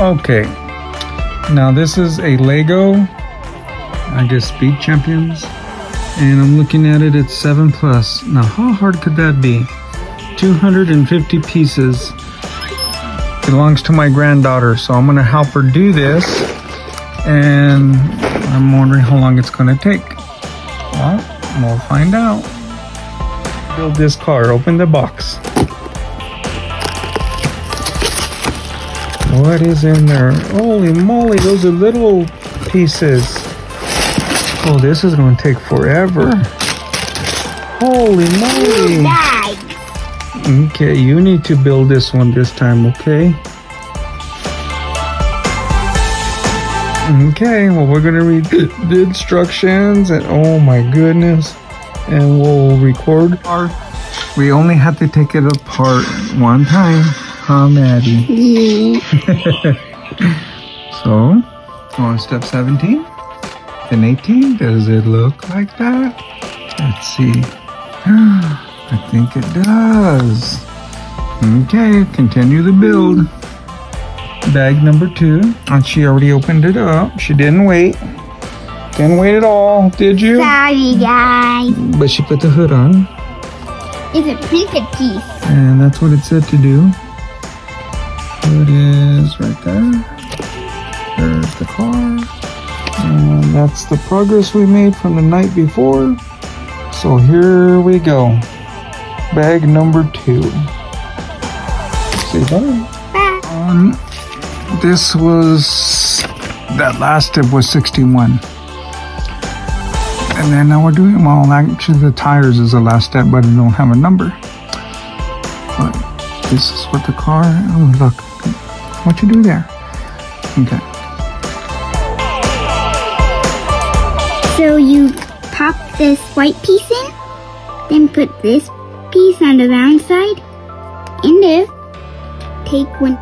Okay, now this is a Lego, I guess, Speed Champions, and I'm looking at it, it's 7+. Now how hard could that be? 250 pieces. Belongs to my granddaughter, so I'm gonna help her do this, and I'm wondering how long it's gonna take. Well, we'll find out. Build this car, open the box. What is in there? Holy moly, those are little pieces. Oh, this is gonna take forever. Holy moly. Okay, you need to build this one this time, okay? Okay, well, we're gonna read the instructions, and oh my goodness, and we'll record. We only have to take it apart one time, huh, Maddie? So, on step 17, then 18, does it look like that? Let's see. I think it does. Okay, continue the build. Bag number 2, and she already opened it up. She didn't wait. Didn't wait at all, did you? Sorry, guys. But she put the hood on. It's a printed piece. And that's what it said to do. Hood is right there. There's the car. And that's the progress we made from the night before. So here we go. Bag number 2. Say bye. Bye. This was, that last step was 61. And then now we're doing, well, actually the tires is the last step, but it don't have a number. But this is what the car, oh look, what you do there? Okay. So you pop this white piece in, then put this piece on the round side in there, take one